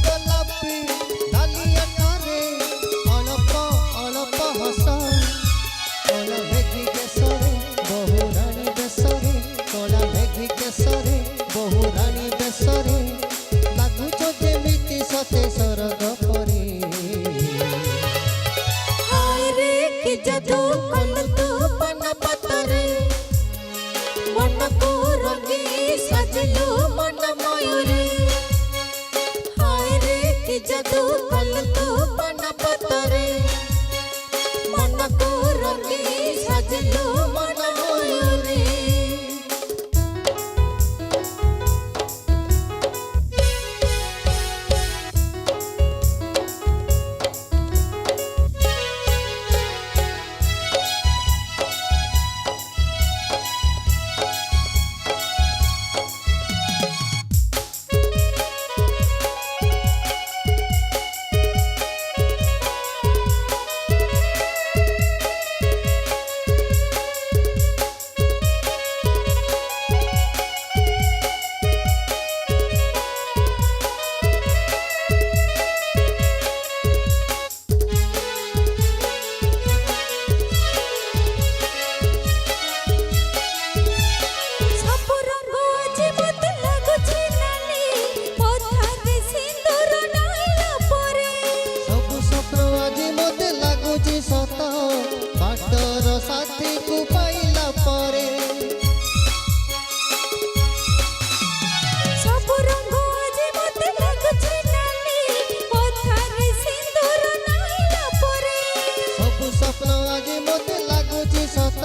ଗୋଲାପୀ ଡାଲିଆ ତରେ ଅଳପ ଅଳପ ହସ କଳ ମେଘି କେଶରେ ବହୁରାଣୀ ବେଶରେ କଳା ମେଘି କେଶରେ ବହୁରାଣୀ ବେଶରେ ଲାଗୁଛ ଯେମିତି ସତେ ସରଗ ପରି हाय रे कि जादू कल तू पन पतरे मन को रंगी सजलू मन मयूरी हाय रे कि जादू कल तू पन पतरे मन को रंगी सजलू मन मयूरी ସତ ବାଟର ସାଥୀକୁ ପାଇଲା ପରେ ସବୁ ରଙ୍ଗ ଆଜି ମତେ ଲାଗୁଛି ନାଲି କଥାରେ ସିନ୍ଦୁର ନାଇଲା ପରେ ସବୁ ସ୍ୱପ୍ନ ଆଜି ମତେ ଲାଗୁଛି ସତ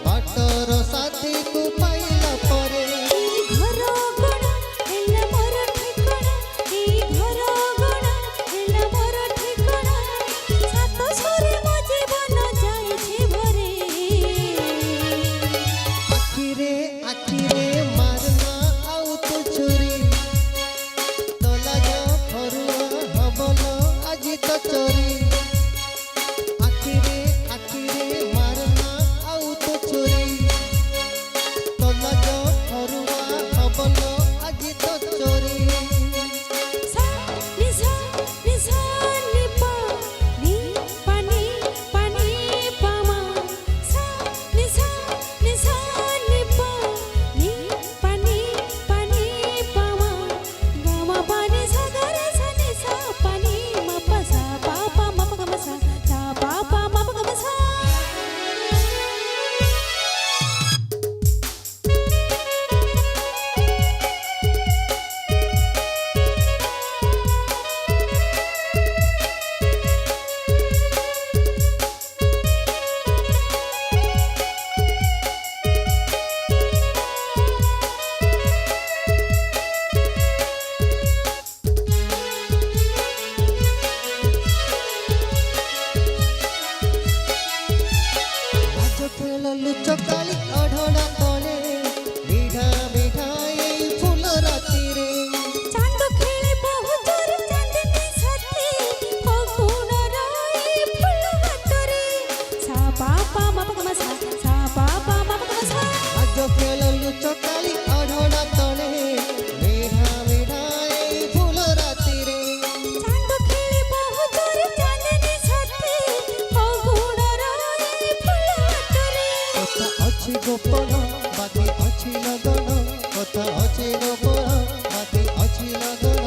ବାଟର ସାଥୀକୁ ପାଇଲା ପରେ ଘର ଗଣ ହେଲା ମୋର ଠିକଣା ଏଇ ଘର ଗଣ ହେଲା ମୋର ଠିକଣା ସାତ ସରେ ମୋ ଜୀବନ ଯାଇଛି ଭରେ ଆଖିରେ ମାରନା ଆଉ ତୁ ଚୋରି ତଲା ଯା ଫରୁଆ ହବଲ ଆଜି ତ ଚୋରି ଆଖିରେ ମାରନା ଆଉ ତୁ ଚୋରି ତଲା ଯା ଫରୁଆ ହବଲ ଆଜି ତ ଚୋରି सा निसा निसा निपा नी पानी पानी पामा सा निसा निसा निपा नी पानी पानी पामा गामा पानी सागरे सा निसा पानी मपा सा पापा मप गम सा पापा मप गम सा ଲାଜ ଖେଳ ଲୁଚକାଳି ଅଢ଼ଣା ତଳେ ବିଢା ବିଢା ଏଇ ଫୁଲ ରାତିରେ चांद खेले बहु जोर चांदनी साथी फगुण राई फूल हातरे सा पापा मप गम सा पापा मप गम सा ଲାଜ ଖେଳ ଲୁଚକାଳି ଅଢ଼ଣା ତଳେ ବିଢା ବିଢା ଏଇ ଫୁଲ ରାତିରେ चांद खेले बहु जोर चांदनी साथी फगुण राई फूल हातरे କଥା ଅଛି ଗୋପନ ବାକି ଅଛି ଲଗନ କଥା ଅଛି ଗୋପନ ବାକି ଅଛି ଲଗନ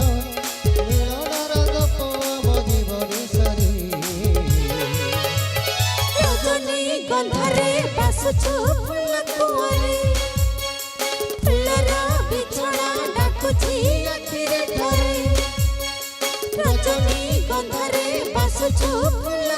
ମିଳନର ଗପ ଆମ ଜୀବନୀ ସରି रजनी गंधरे बासुछु फूल कुंवरी फूलर बिछड़ा डाकुछि आखिरे धरे रजनी गंधरे बासुछु फूल